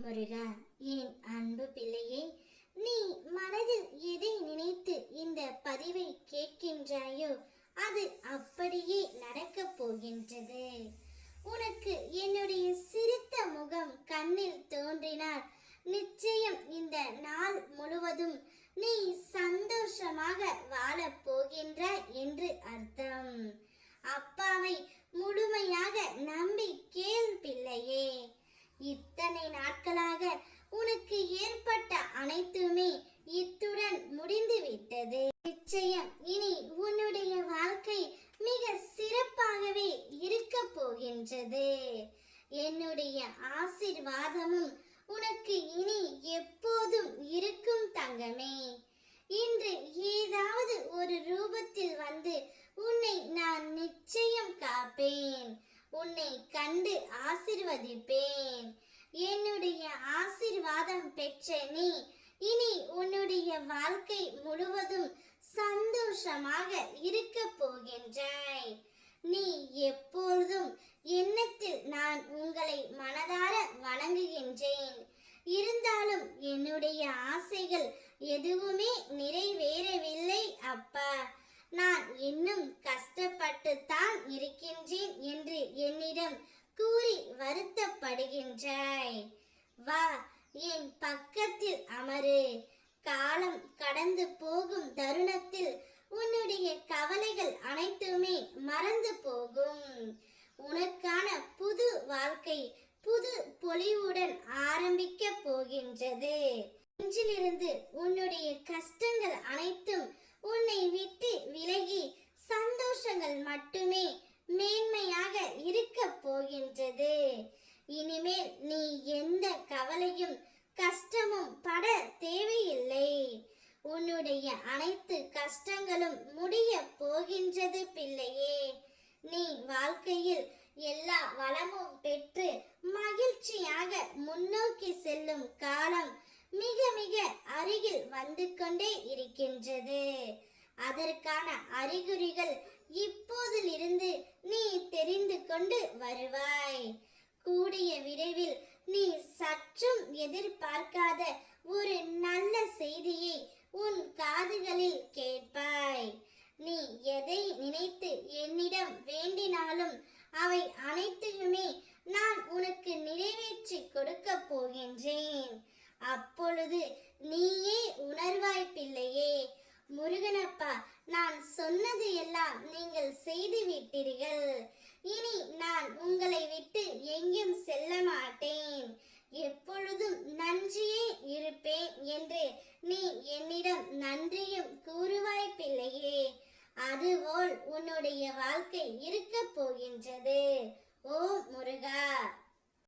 முருகா, என் அன்பு பிள்ளையே, நீ மனதில் எதை நினைத்து இந்த பதிவை கேட்கின்றாயோ அது அப்படியே நடக்கப் போகின்றது. உனக்கு என்னுடைய சிரித்த முகம் கண்ணில் தோன்றினால் நிச்சயம் இந்த நாள் முழுவதும் நீ சந்தோஷமாக வாழப் போகின்றாய் என்று அர்த்தம். அப்பாவை முழுமையாக நம்பி கேள் பிள்ளையே. இத்தனை நாட்களாக உனக்கு ஏற்பட்ட அனைத்துமே இத்துடன் முடிந்து விட்டது. நிச்சயம் இனி உன்னுடைய வாழ்க்கை மிக சிறப்பாகவே இருக்க போகின்றது. என்னுடைய ஆசீர்வாதமும் உனக்கு இனி எப்போதும் இருக்கும் தங்கமே. இன்று ஏதாவது ஒரு ரூபத்தில் வந்து உன்னை நான் நிச்சயம் காப்பேன். உன்னை கண்டு ஆசீர்வதிப்பேன். என்னுடைய ஆசீர்வாதம் பெற்ற நீ இனி உன்னுடைய வாழ்க்கை முழுவதும் சந்தோஷமாக இருக்க போகின்றாய். நீ எப்பொழுதும் எண்ணத்தில் நான் உங்களை மனதார வணங்குகின்றேன். இருந்தாலும் என்னுடைய ஆசைகள் எதுவுமே நிறைவேறவில்லை அப்பா. நான் இன்னும் கஷ்டப்பட்டு தான் இருக்கின்றேன் என்று என்னிடம் கூறி வருத்தப்படுகின்றாய். வா, என் பக்கத்தில் அமரு. காலம் கடந்து போகும் தருணத்தில் உன்னுடைய கவலைகள் அனைத்துமே மறந்து போகும். உனக்கான புது வாழ்க்கை புது பொலிவுடன் ஆரம்பிக்க போகின்றது. இன்றிலிருந்து உன்னுடைய கஷ்டங்கள் அனைத்தும் உன்னை விட்டு விலகி சந்தோஷங்கள் மட்டுமே மேன்மையாக இருக்க போகின்றது. இனிமேல் நீ எந்த கவலையும் கஷ்டமும் பட தேவையில்லை. உன்னுடைய அனைத்து கஷ்டங்களும் முடிய போகின்றது பிள்ளையே. நீ வாழ்க்கையில் எல்லா வளமும் பெற்று மகிழ்ச்சியாக முன்னோக்கி செல்லும் காலம் மிக மிக அருகில் வந்து கொண்டே இருக்கின்றது. அதற்கான அறிகுறிகள் இப்போதிலிருந்து நீ தெரிந்து கொண்டு வருவாய். கூடிய விரைவில் நீ சற்றும் எதிர்பார்க்காத ஒரு நல்ல செய்தியை உன் காதுகளில் கேட்பாய். நீ எதை நினைத்து என்னிடம் வேண்டினாலும் அவை அனைத்தையுமே நான் உனக்கு நிறைவேற்றி கொடுக்க போகின்றேன். அப்பொழுது நீயே உணர்வாய் பிள்ளையே. முருகனப்பா, நான் சொன்னது எல்லாம் நீங்கள் செய்து விட்டீர்கள். இனி நான் உங்களை விட்டு எங்கும் செல்ல மாட்டேன். எப்பொழுதும் நன்றியே இருப்பேன் என்று நீ என்னிடம் நன்றியும் கூறுவாய் பிள்ளையே. அதுபோல் உன்னுடைய வாழ்க்கை இருக்க போகின்றது. ஓ முருகா.